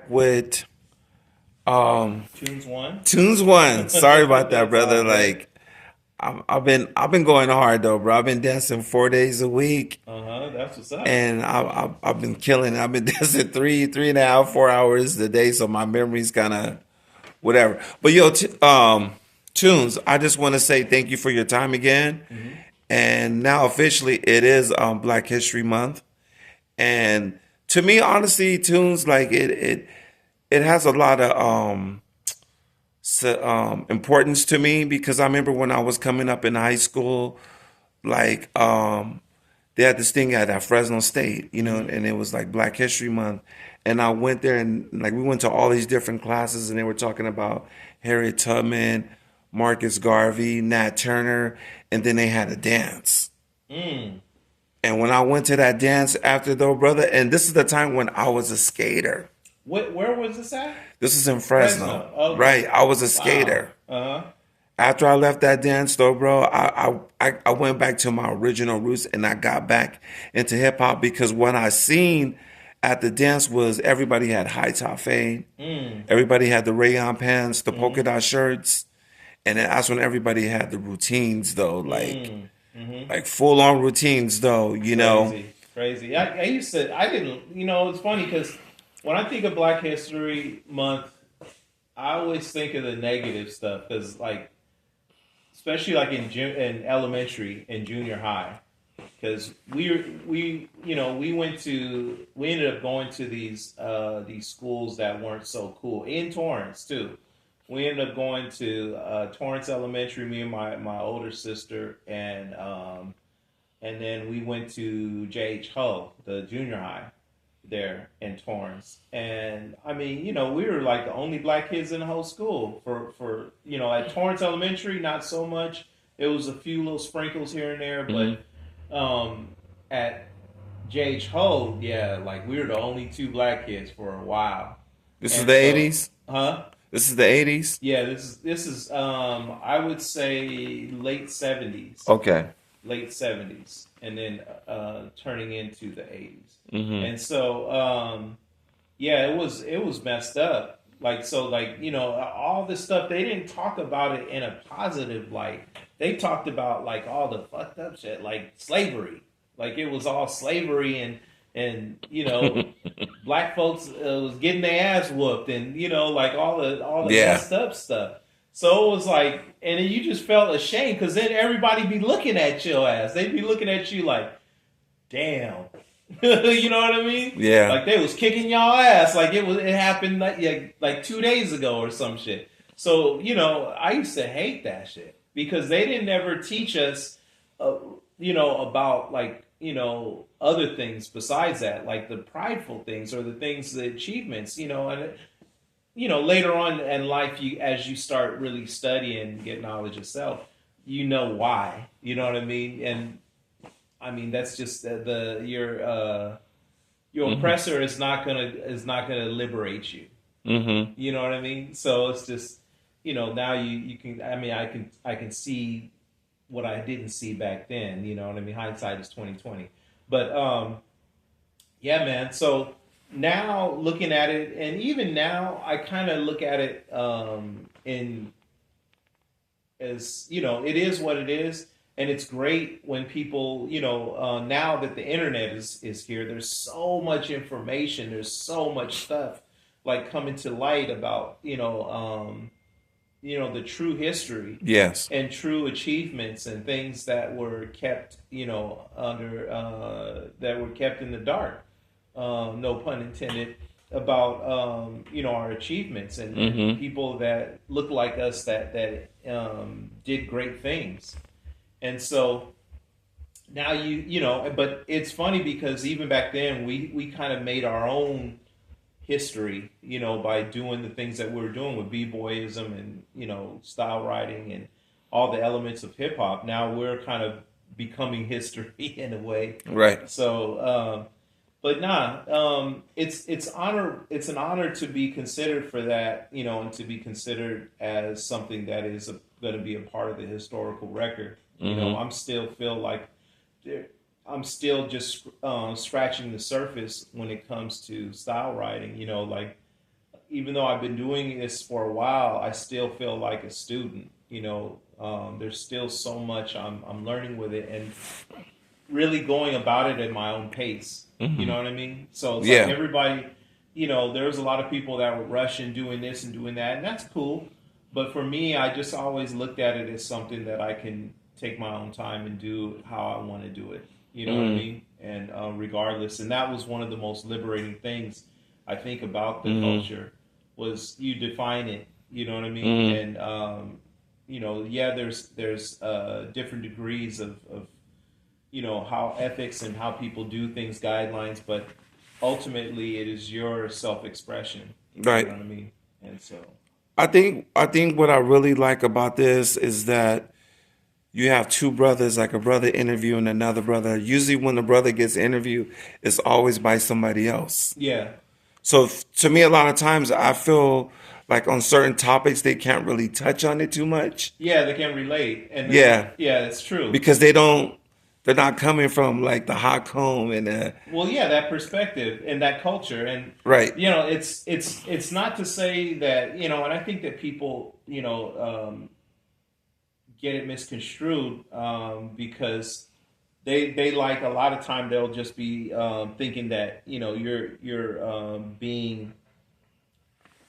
back with Tunes one. Tunes One. Sorry about that, That's all brother. good. Like I've been going hard though, bro. I've been dancing 4 days a week, That's what's up. and I've been killing it. I've been dancing 3.5, 4 hours a day, so my memory's kind of whatever. But yo, Tunes, I just want to say thank you for your time again. Hmm. And now officially, it is Black History Month, and to me, honestly, Tunes like it has a lot of importance to me because I remember when I was coming up in high school, like they had this thing at Fresno State, Hmm. and it was like Black History Month, and I went there and like we went to all these different classes, and they were talking about Harriet Tubman, Marcus Garvey, Nat Turner, and then they had a dance. Mm. And when I went to that dance after though, brother, and this is the time when I was a skater. Where was this at? This is in Fresno, Fresno. Okay. right? I was a Wow. skater. Uh huh. After I left that dance though, bro, I went back to my original roots and I got back into hip hop because what I seen at the dance was everybody had high top fade, Mm. everybody had the rayon pants, the polka Hmm. dot shirts, and then that's when everybody had the routines though, Mm. Hmm. like full on routines though. Crazy. Crazy. I used to. I didn't. It's funny because when I think of Black History Month, I always think of the negative stuff because like especially like in elementary and junior high because we ended up going to these schools that weren't so cool in Torrance too. We ended up going to Torrance Elementary, me and my older sister, and then we went to J.H. Hull, the junior high there in Torrance. And I mean, we were like the only black kids in the whole school for at Torrance Elementary, not so much. It was a few little sprinkles here and there, Hmm. but at J.H. Hull, yeah, like we were the only two black kids for a while. This is And the so, '80s. huh? This is the '80s. Yeah, this is I would say late 70s, Okay. and then turning into the 80s. Hmm. And so yeah, it was messed up. Like so, like all this stuff they didn't talk about it in a positive light. They talked about like all the fucked up shit, like slavery. Like it was all slavery and black folks was getting their ass whooped and like all the Yeah. messed up stuff. So it was like, and then you just felt ashamed because then everybody be looking at your ass. They'd be looking at you like, damn. You know what I mean? Yeah. Like they was kicking y'all ass. Like it happened like, yeah, like 2 days ago or some shit. So I used to hate that shit because they didn't ever teach us, uh, about like other things besides that, like the prideful things or the things, the achievements, and later on in life, you as you start really studying and get knowledge yourself, you know why. You know what I mean? And I mean that's just the your Hmm. oppressor is not gonna liberate you. Hmm. You know what I mean? So it's just now you can, I mean, I can see what I didn't see back then. You know what I mean? Hindsight is 2020. But yeah, man. So now looking at it, and even now, I kind of look at it in as it is what it is, and it's great when people now that the internet is here. There's so much information. There's so much stuff like coming to light about the true history Yes. and true achievements and things that were kept under that were kept in the dark, no pun intended, about our achievements and Hmm. people that look like us that did great things. And so now but it's funny because even back then we kind of made our own history, by doing the things that we were doing with b-boyism and style writing and all the elements of hip hop. Now we're kind of becoming history in a way. Right. So, but nah, it's an honor to be considered for that, and to be considered as something that is going to be a part of the historical record. Hmm. I'm still feel like I'm still just scratching the surface when it comes to style writing. Like even though I've been doing this for a while, I still feel like a student. There's still so much I'm learning with it, and really going about it at my own pace. You know what I mean? So it's like Yeah. everybody, there's a lot of people that were rushing doing this and doing that, and that's cool. But for me, I just always looked at it as something that I can take my own time and do how I want to do it. You know what I mean? And regardless, and that was one of the most liberating things I think about the culture was you define it. You know what I mean? And yeah, there's different degrees of how ethics and how people do things guidelines, but ultimately it is your self-expression. You know Right. what I mean? And so I think what I really like about this is that you have two brothers, like a brother interviewing another brother. Usually when the brother gets interviewed, it's always by somebody else. yeah, So to me, a lot of times I feel like on certain topics they can't really touch on it too much. yeah, they can relate, and Yeah, yeah, it's true. because they're not coming from like the hot comb and Well, yeah, that perspective and that culture, and right. it's not to say that and I think that people get it misconstrued because they like a lot of time they'll just be thinking that you're being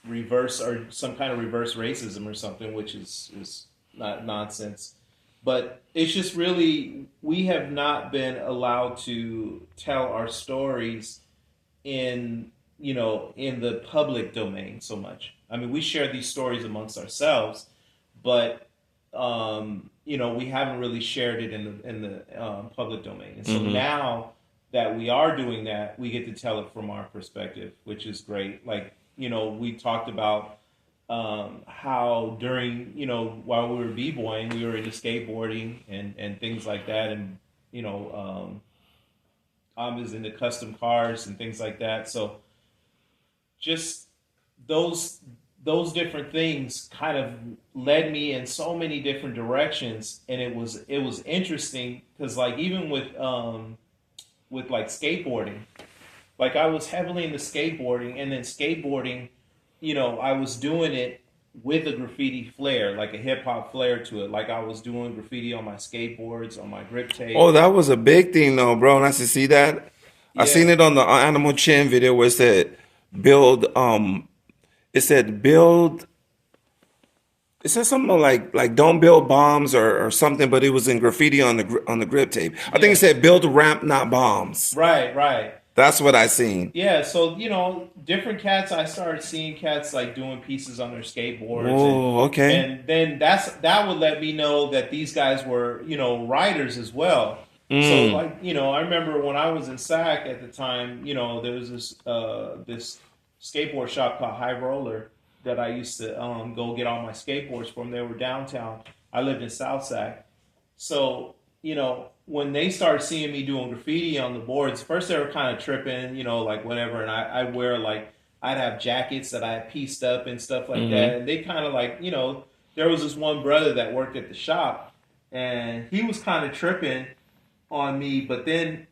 reverse or some kind of reverse racism or something, which is not nonsense. But it's just really we have not been allowed to tell our stories in in the public domain so much. I mean, we share these stories amongst ourselves, but we haven't really shared it in the public domain. And so now that we are doing that, we get to tell it from our perspective, which is great. Like we talked about how during while we were b-boying, we were into skateboarding and things like that, and I was into custom cars and things like that. So just those those different things kind of led me in so many different directions, and it was interesting because like even with like skateboarding, like I was heavily into skateboarding, and then skateboarding, I was doing it with a graffiti flair, like a hip hop flair to it. Like I was doing graffiti on my skateboards, on my grip Oh, tape. that was a big thing though, bro. Nice to see that. I seen Yeah, it on the Animal Chin video where it said build it said build it said something like don't build bombs or something, but it was in graffiti on on the grip tape. I think it yeah, said build a ramp, not bombs. right, right. That's what I seen. Yeah, so different cats. I started seeing cats like doing pieces on their skateboards, and Whoa, okay. and then that would let me know that these guys were riders as well. So Mm, like I remember when I was in SAC at the time, there was this skateboard shop called High Roller that I used to go get all my skateboards from. They were downtown. I lived in South Sac, so, when they started seeing me doing graffiti on the boards, first they were kind of tripping, like whatever. And I'd wear like, I'd have jackets that I had pieced up and stuff like that. And they kind of like, there was this one brother that worked at the shop, and he was kind of tripping on me. But then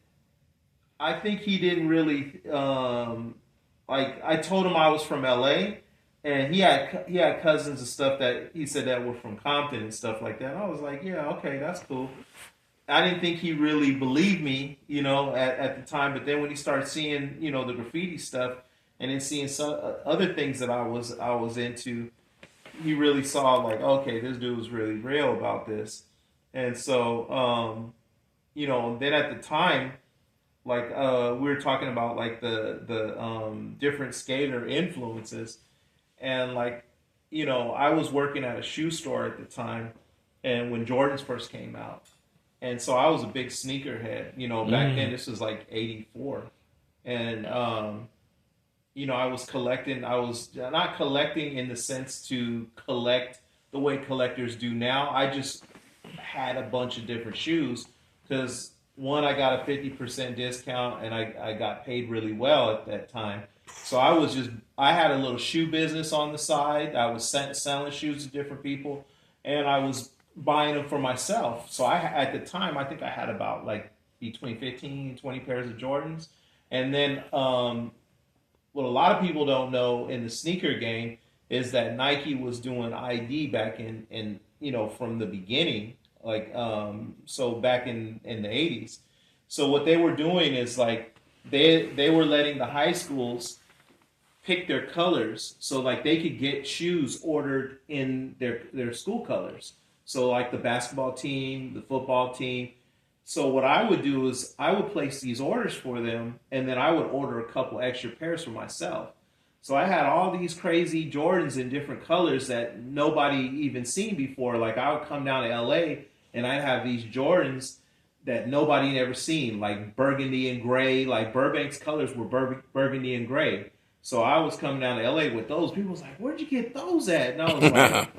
I think he didn't really, like, I told him I was from LA. And he had cousins and stuff that he said that were from Compton and stuff like that. And I was like, yeah, okay, that's cool. I didn't think he really believed me, at the time. But then when he started seeing, the graffiti stuff, and then seeing some other things that I was into, he really saw like, okay, this dude was really real about this. And so, then at the time, like we were talking about like the different skater influences, and like, I was working at a shoe store at the time, and when Jordans first came out. And so I was a big sneakerhead. Back then this was like '84, and I was collecting. I was not collecting in the sense to collect the way collectors do now. I just had a bunch of different shoes because one, I got a 50% discount, and I got paid really well at that time. So I had a little shoe business on the side. I was selling shoes to different people, and I was buying them for myself. So at the time, I think I had about like between 15 and 20 pairs of Jordans. And then what a lot of people don't know in the sneaker game is that Nike was doing ID back in from the beginning, like so back in the 80s. So what they were doing is like they were letting the high schools pick their colors, so like they could get shoes ordered in their school colors. So like the basketball team, the football team. So what I would do is I would place these orders for them, and then I would order a couple extra pairs for myself. So I had all these crazy Jordans in different colors that nobody even seen before. Like I would come down to LA and I'd have these Jordans that nobody ever seen, like burgundy and gray. Like Burbank's colors were burgundy and gray. So I was coming down to LA with those. People was like, "Where'd you get those at?" And I was like,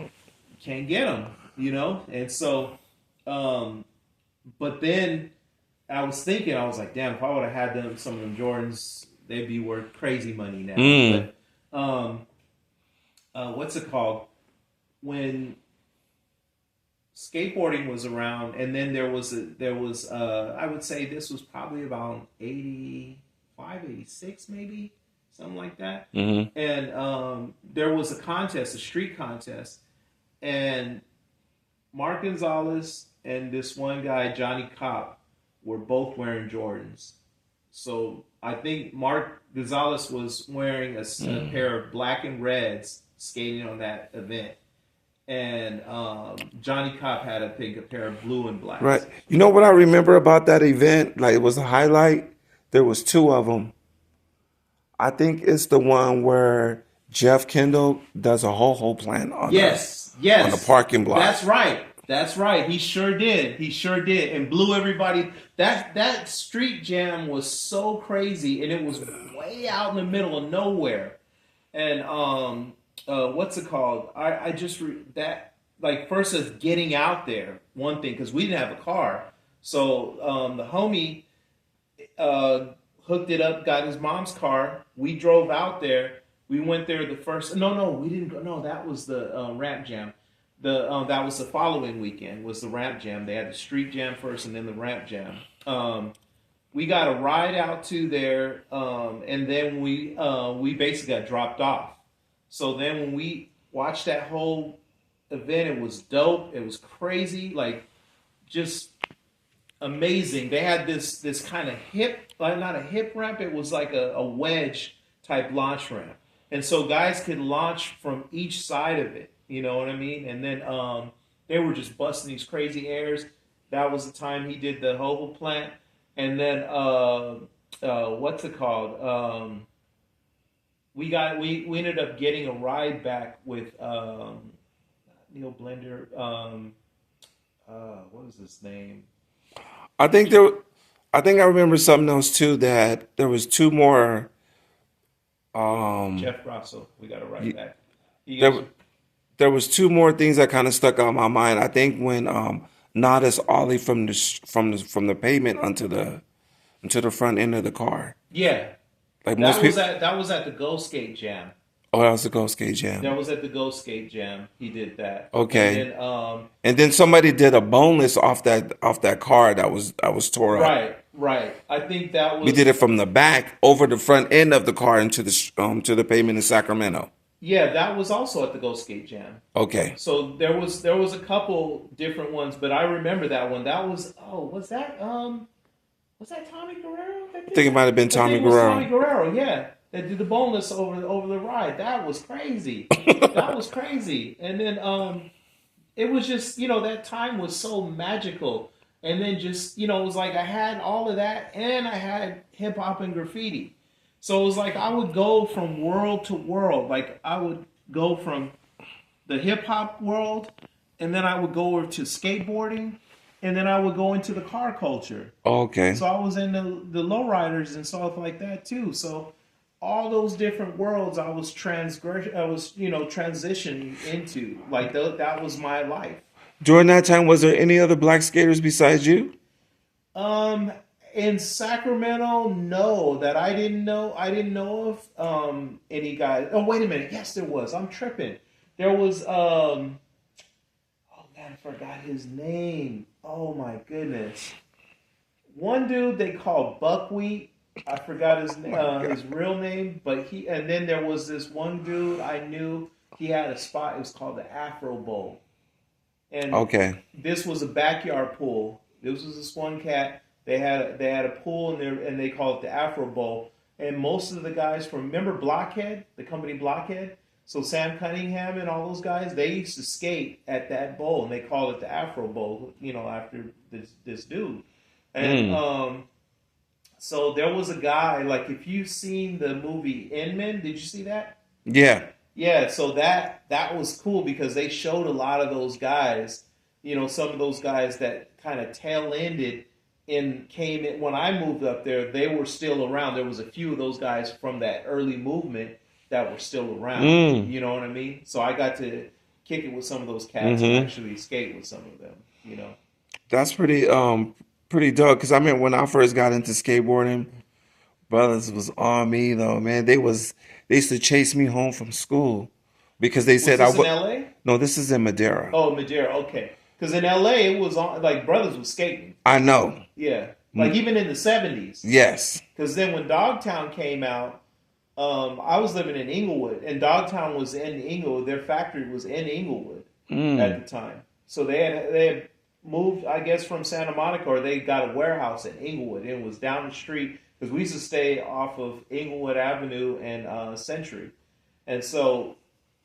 "Can't get them," you know. And so, but then I was thinking, I was like, "Damn, if I would have had some of them Jordans, they'd be worth crazy money now." Mm. But what's it called? When skateboarding was around, and then there was I would say this was probably about 85, 86 maybe, something like that. Mm-hmm. And there was a contest, a street contest, and Mark Gonzalez and this one guy Johnny Kopp were both wearing Jordans. So I think Mark Gonzalez was wearing a pair of black and reds skating on that event, and Johnny Kopp had, I think, a pair of blue and blacks. Right. You know what I remember about that event? Like it was a highlight. There was two of them. I think it's the one where Jeff Kendall does a whole plan on Yes, on the parking block. That's right. That's right. He sure did. He sure did, and blew everybody. That street jam was so crazy, and it was way out in the middle of nowhere. And what's it called? I just that like first as getting out there, one thing, because we didn't have a car, so the homie hooked it up, got his mom's car. We drove out there. We went there the first. No, we didn't go. No, that was the ramp jam. That was the following weekend. Was the ramp jam? They had the street jam first, and then the ramp jam. We got a ride out to there, and then we basically got dropped off. So then when we watched that whole event, it was dope. It was crazy, like just amazing. They had this kind of hip, like not a hip ramp. It was like a wedge type launch ramp, and so guys could launch from each side of it. You know what I mean? And then they were just busting these crazy airs. That was the time he did the Hobo plant, and then what's it called? We ended up getting a ride back with Neil Blender. What was his name? I think there. I think I remember something else too. That there was two more. Jeff Russell. We got a ride back. You There, guys, there was two more things that kind of stuck out in my mind. I think when Nada's ollie from the pavement onto the front end of the car. yeah, Like most people. that was at the Go Skate Jam. Oh, that was the Ghost Skate Jam. That was at the Go Skate Jam. He did that. Okay. And then And then somebody did a boneless off that car that was tore up. right. I think that We was did it from the back over the front end of the car into to the pavement in Sacramento. yeah, that was also at the Go Skate Jam. Okay. So there was a couple different ones, but I remember that one. That was was that Tommy Guerrero that I did think it that? might have been I Tommy think it was Tommy Guerrero. Guerrero, yeah. That did the boneless over the ride. That was crazy. That was crazy. And then it was just, that time was so magical. And then just, it was like I had all of that and I had hip hop and graffiti. So it was like I would go from world to world. Like I would go from the hip hop world, and then I would go over to skateboarding, and then I would go into the car culture. Okay. So I was in the lowriders and stuff like that too. So all those different worlds I was transitioning into. Like that was my life. During that time, was there any other black skaters besides you? In Sacramento, no, that I didn't know. I didn't know of any guys. Oh, wait a minute. Yes, there was. I'm tripping. There was oh man, I forgot his name. Oh my goodness. One dude they called Buckwheat. I forgot My God. his real name, but he and then there was this one dude I knew. He had a spot. It was called the Afro Bowl, and Okay. this was a backyard pool. This was this one cat. They had a pool and they called it the Afro Bowl. And most of the guys from remember Blockhead, the company Blockhead. So Sam Cunningham and all those guys, they used to skate at that bowl, and they called it the Afro Bowl. After this dude. And Mm. so there was a guy like if you've seen the movie Inman, did you see that? Yeah. Yeah, so that was cool because they showed a lot of those guys, some of those guys that kind of tail ended and came in when I moved up there, they were still around. There was a few of those guys from that early movement that were still around. Mm. You know what I mean? So I got to kick it with some of those cats and Mm-hmm. actually skate with some of them. That's pretty dope. Cause I mean, when I first got into skateboarding, brothers was on me though, man. They used to chase me home from school because they Was said I this in would. LA? No, this is in Madeira. Oh, Madeira, okay. Because in LA it was on like brothers was skating. I know. Yeah. Like even in the 70s. Yes. Because then when Dogtown came out, I was living in Inglewood, and Dogtown was in Inglewood. Their factory was in Inglewood at Mm. the time. So they had moved, I guess, from Santa Monica, or they got a warehouse in Inglewood. And it was down the street because we used to stay off of Inglewood Avenue and Century. And so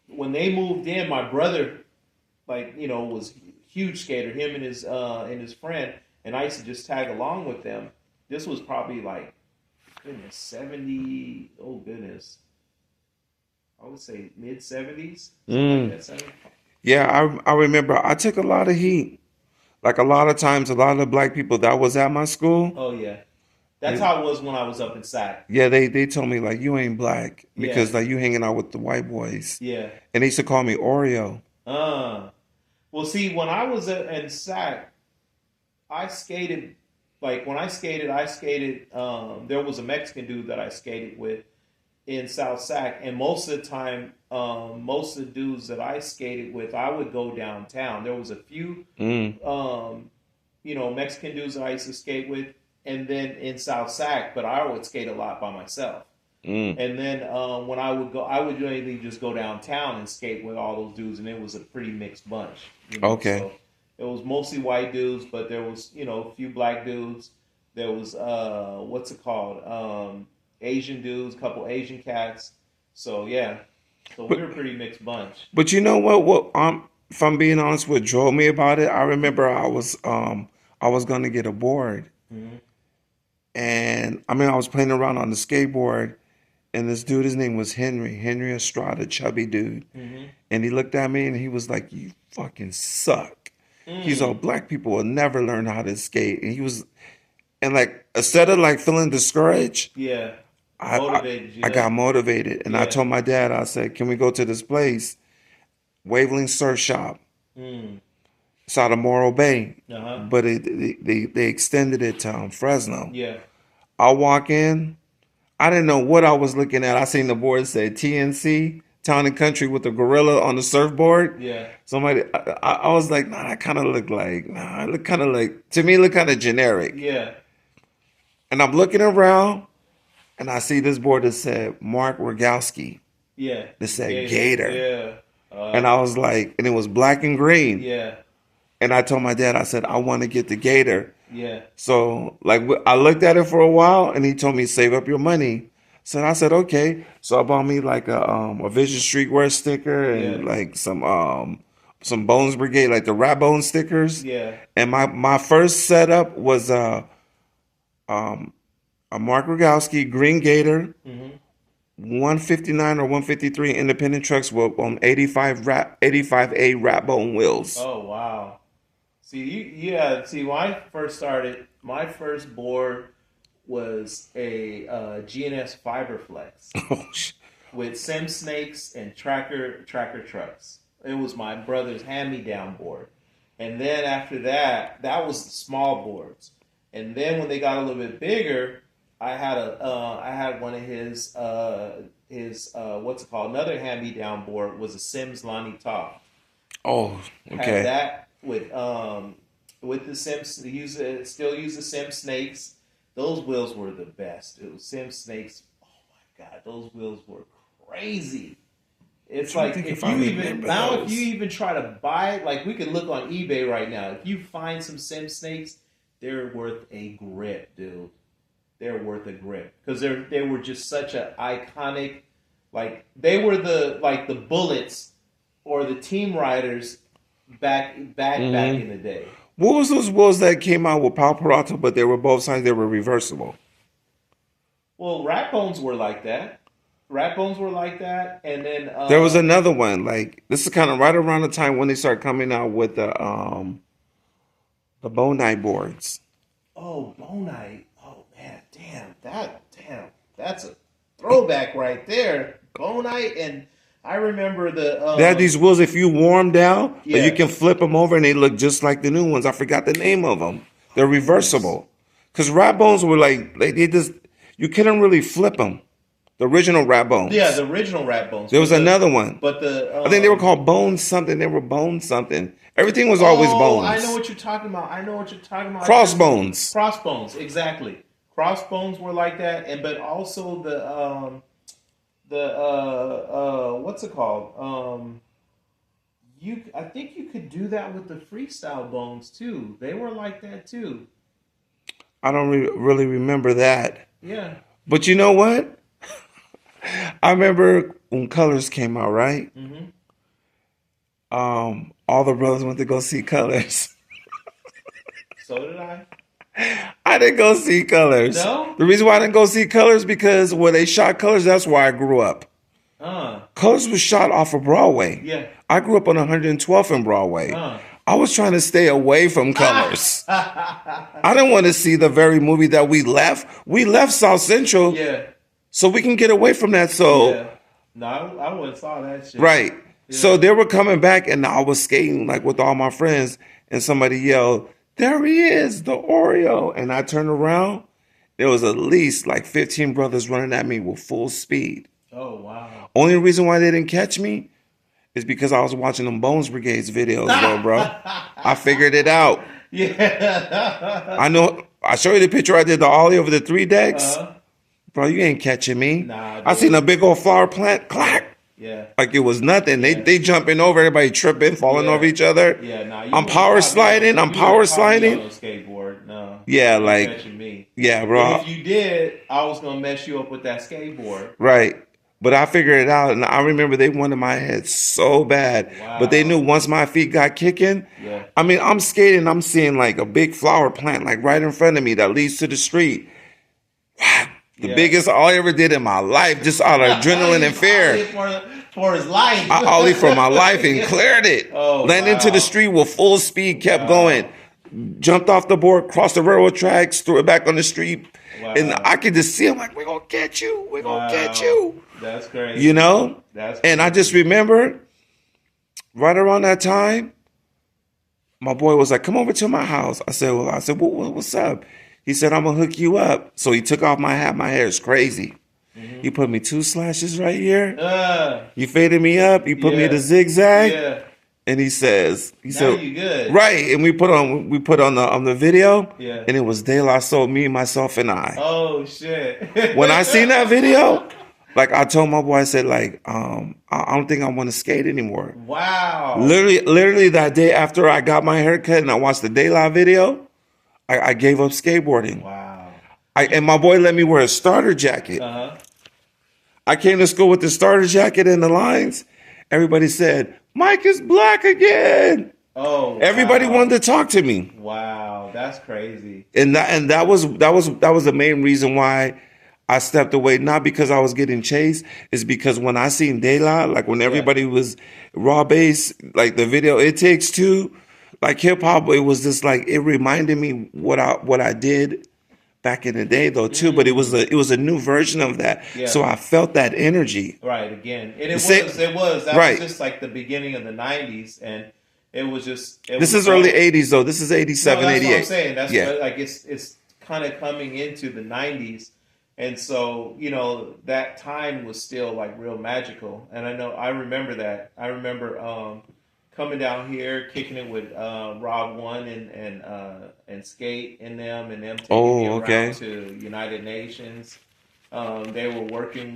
when they moved in, my brother, like was a huge skater. Him and his friend, and I used to just tag along with them. This was probably like goodness, 70, oh goodness, I would say mid 70s, something like Mm. that. 70. Yeah, I remember I took a lot of heat. Like a lot of times, a lot of the black people that was at my school, Oh yeah, that's they, how it was when I was up in SAC. yeah, they told me like you ain't black Yeah, because like you hanging out with the white boys, yeah. and they used to call me Oreo. Uh, well, see, when I was in SAC, I skated. Like when I skated. There was a Mexican dude that I skated with in South Sac, and most of the time, most of the dudes that I skated with, I would go downtown. There was a few Mm. Mexican dudes that I used to skate with, and then in South Sac, but I would skate a lot by myself. Mm. And then when I would go, I would usually just go downtown and skate with all those dudes, and it was a pretty mixed bunch. Okay. So it was mostly white dudes, but there was, a few black dudes. There was, what's it called? Asian dudes, couple Asian cats. So yeah, so we But were a pretty mixed bunch. but you know what? If I'm being honest, what drove me about it, I remember I was gonna get a board, Hmm. and I mean I was playing around on the skateboard, and this dude, his name was Henry Estrada, chubby dude, Hmm. and he looked at me and he was like, "You fucking suck." He's all Mm. black people will never learn how to skate, and he was and like instead of like feeling discouraged, Yeah, I I, motivated you I to. got motivated, and I Yeah. told my dad, I said, "Can we go to this place, Waveling Surf Shop?" Mm. It's out of Morro Bay, Uh huh. but they extended it to Fresno. Yeah. I walk in, I didn't know what I was looking at. I seen the board say TNC, Town and Country with a gorilla on the surfboard. Yeah. I was like, nah, that kind of looked like, nah, it looked kind of like, to me, it looked kind of generic. Yeah. And I'm looking around and I see this board that said Mark Rogowski, Yeah. that said Gator. Gator. Yeah. And I was like, and it was black and green. Yeah. And I told my dad, I said, I want to get the Gator. Yeah. So like I looked at it for a while, and he told me save up your money. So I said okay. So I bought me like a Vision Streetwear sticker Yeah. and like some Bones Brigade, like the Rat Bone stickers. Yeah. And my first setup was um, a Mark Rogowski Green Gator, Hmm. 159 or 153 independent trucks with 85A Rat Bone wheels. Oh wow. See, yeah. See, when I first started, my first board was a GNS Fiberflex Oh, with Sim Snakes and tracker trucks. It was my brother's hand-me-down board, and then after that, that was the small boards. And then when they got a little bit bigger, I had one of his what's it called? Another hand-me-down board was a Sims Lonnie Top. oh, Had okay. that with the Sims. Still use the Sim Snakes. those wheels were the best. It was Sim Snakes. Oh my God, those wheels were crazy. I'm It's trying to like think if if I you even remember now, if you those. even try to buy, like we could look on eBay right now. If you find some Sim Snakes, they're worth a grip, dude. They're worth a grip because they were just such an iconic. Like they were the bullets or the team riders back Hmm. in the day. What was those wheels that came out with Pal Parato, but they were both sides, they were reversible? Well, rat bones were like that. Rat bones were like that, and then There was another one, like this is kind of right around the time when they started coming out with the Bonite boards. oh, Bonite. Oh man, damn, that's a throwback right there. Bonite, and I remember the They had these wheels, if you warm down, like you yeah. can flip them over and they look just like the new ones. I forgot the name of them. They're Oh goodness. reversible. Because rat bones were like they just, you couldn't really flip them. The original rat Yeah, bones. the original rat bones, There was another one. but the I think they were called bone something. They were bone something. Everything was always oh, I know bones. what you're talking about. I know what you're talking about. I can't think. Crossbones. Crossbones, exactly. Crossbones were like that, and but also the what's it called? You I think you could do that with the freestyle bones too. They were like that too. I don't really remember that. Yeah. But you know what? I remember when Colors came out, right? Mm-hmm. All the brothers went to go see Colors. So did I. I didn't go see Colors. No. The reason why I didn't go see Colors because when they shot Colors, that's where I grew up. Uh. Colors was shot off of Broadway. Yeah. I grew up on 112th in Broadway. Uh. I was trying to stay away from Colors. I didn't want to see the very movie that we left. We left South Central Yeah. so we can get away from that. So, Yeah. No, I wouldn't saw that shit. right. So Yeah. they were coming back and I was skating like with all my friends and somebody yelled, "There he is, the Oreo." And I turned around. There was at least like 15 brothers running at me with full speed. Oh wow. Only reason why they didn't catch me is because I was watching them Bones Brigades videos, though, bro. I figured it out. Yeah. I know. I show you the picture I did the ollie over the three decks. uh, Bro, you ain't catching me. nah, I seen dude. a big old flower plant, clack, Yeah. like it was nothing. They Yeah. they jumping over, everybody tripping, falling over Yeah. each other. Yeah. Nah, I'm power sliding. I'm power sliding. on a skateboard. No. Yeah, You like catching me. yeah, And bro. if you did, I was gonna mess you up with that skateboard. Right. But I figured it out, and I remember they wanted my head so bad. But they knew Wow. once my feet got kicking, Yeah. I mean, I'm skating, I'm seeing like a big flower plant like right in front of me that leads to the street. Wow, the Yeah. biggest I ever did in my life, just out of adrenaline and fear. For his life. I ollie for my life and cleared it. Oh Landed into the wow. street with full speed, kept Wow. going. Jumped off the board, crossed the railroad tracks, threw it back on the street. And Wow. I could just see him like, we're gonna get you, we're gonna get Wow. you. That's crazy. You know? That's And I just crazy. remember right around that time, my boy was like, "Come over to my house." I said, what's up?" He said, "I'm gonna hook you up." So he took off my hat. My hair is crazy. He put me 2 slashes right here. You faded me up. You put me in Yeah. the zigzag. Yeah. And he Now said, you good. right. And we put on the video, Yeah. and it was De La Soul, me, myself, and I. Oh shit. When I seen that video, like I told my boy, I said, like, I don't think I want to skate anymore. Wow. Literally that day after I got my haircut and I watched the De La video, I gave up skateboarding. Wow. And my boy let me wear a starter jacket. Uh-huh. I came to school with the starter jacket and the lines. Everybody said, "Mike is black again." Oh. Everybody wow. wanted to talk to me. Wow, that's crazy. And that was the main reason why I stepped away. Not because I was getting chased, it's because when I seen De La, like when everybody was raw bass, like the video It Takes Two, like hip hop, it was just like it reminded me what I did back in the day though too. But it was a new version of that. Yeah. So I felt that energy. Right, again. And Say- that right. was just like the beginning of the 90s, and it was just This was is early 80s though. This is No, 87, that's 88. what I'm saying. That's yeah. what, like it's kind of coming into the 90s, and so that time was still like real magical. And I remember that. I remember coming down here, kicking it with Rob One and Skate and them taking me Oh, around okay. to United Nations. They were working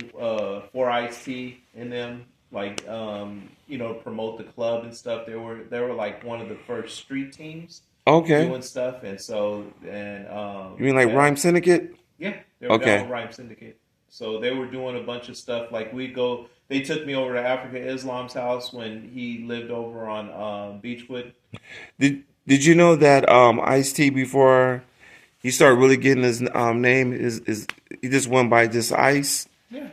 for Ice T in them, like promote the club and stuff. They were like one of the first street teams Okay. doing stuff, and so and You mean like yeah, Rhyme Syndicate? yeah, they were down Okay. with Rhyme Syndicate. So they were doing a bunch of stuff. Like we go, they took me over to Africa Islam's house when he lived over on Beechwood. Did you know that Ice T before he started really getting his name is he just went by just Ice, Yeah.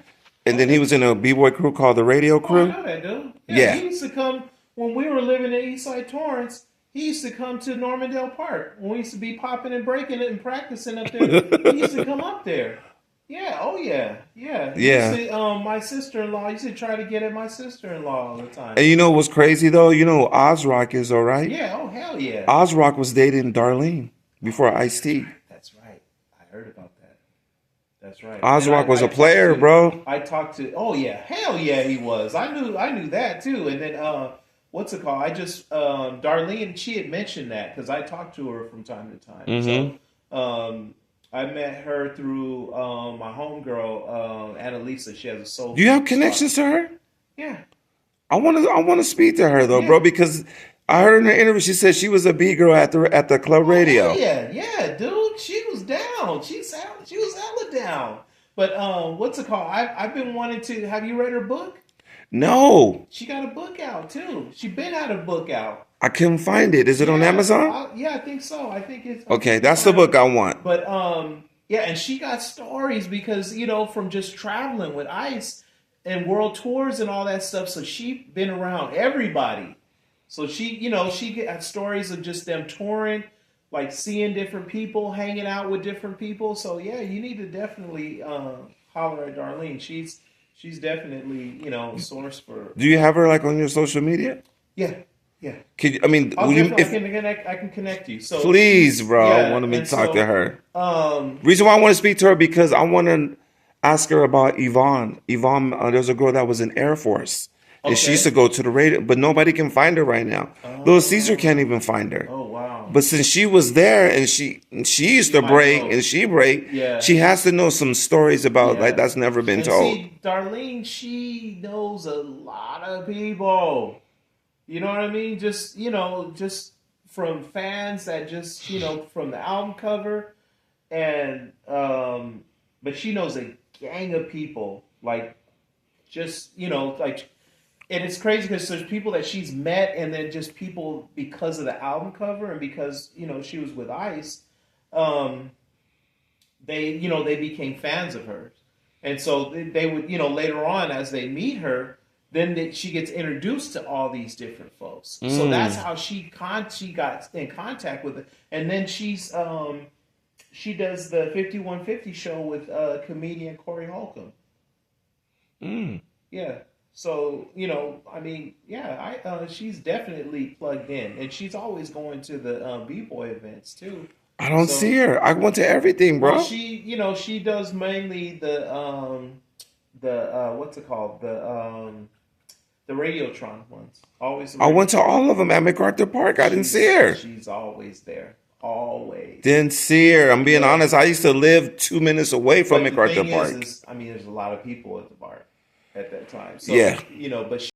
and Oh then he yeah. was in a b-boy crew called the Radio Oh, I Crew. know that dude. Yeah, Yeah. he used to come when we were living in Eastside Torrance. He used to come to Normandale Park when we used to be popping and breaking it and practicing up there. He used to come up there. Yeah. Oh yeah. Yeah. He used Yeah. to. My sister-in-law used to try to get at my sister-in-law all the time. And you know what's crazy though? You know Ozrock is all right. Yeah. Oh hell yeah. Ozrock was dating Darlene before Oh, Ice T. that's right. I heard about that. That's right. And Ozrock was a player, bro. I talked to oh yeah, hell yeah he was. I knew that too. And then what's it called? I just Darlene, she had mentioned that because I talked to her from time to time. So Hmm. um I met her through my homegirl, Annalisa. She has a soul Do you have food spot. connections to her? Yeah. I want to speak to her though, Yeah. bro, because I heard in her interview she said she was a B girl at the club Oh hell radio. yeah, yeah, dude. She was down. She was hella down. But what's it called? I've been wanting to. Have you read her book? No, She got a book out too. She been had a book out. I couldn't find it. Is it on Yeah, Amazon? yeah, I think so. I think Okay, you that's the find book it. I want. But yeah, and she got stories because from just traveling with Ice and world tours and all that stuff. So she been around everybody. So she got stories of just them touring, like seeing different people, hanging out with different people. So yeah, you need to definitely holler at Darlene. She's definitely a source for Do you have her like on your social media? yeah, yeah. I mean, I'll will you, definitely if I can connect you. So please, she's bro, I yeah, wanted me to and talk to so her. um Reason why I want to speak to her because I want to ask her about Yvonne. Yvonne, there's a girl that was in Air Force, and she used to okay. go to the radio, but nobody can find her right now. Little Caesar Oh, can't even find her. oh wow. But since she was there and she used She to might break know. and she break, Yeah, she has to know some stories about like yeah. that's never been And told. see, Darlene, she knows a lot of people. You know what I mean? Just from fans that just from the album cover, and but she knows a gang of people like just like and it's crazy because there's people that she's met and then just people because of the album cover and because she was with Ice, um, they became fans of hers, and so they would later on as they meet her, then she gets introduced to all these different folks. So that's Mm, how she got in contact with it, and then she does the 5150 show with comedian Corey Holcomb. mm. Yeah. So I mean, yeah, she's definitely plugged in, and she's always going to the b-boy events too. I don't see So, her. I went to everything, well, bro. she does mainly the what's it called the Radiotron ones. Always the I went to Radiotron. all of them at MacArthur Park. I didn't see her. She's always there, always. Didn't see her. I'm being Yeah. honest. I used to live 2 minutes away from But the MacArthur thing Park. is I mean, there's a lot of people at the bar at that time. So Yeah. but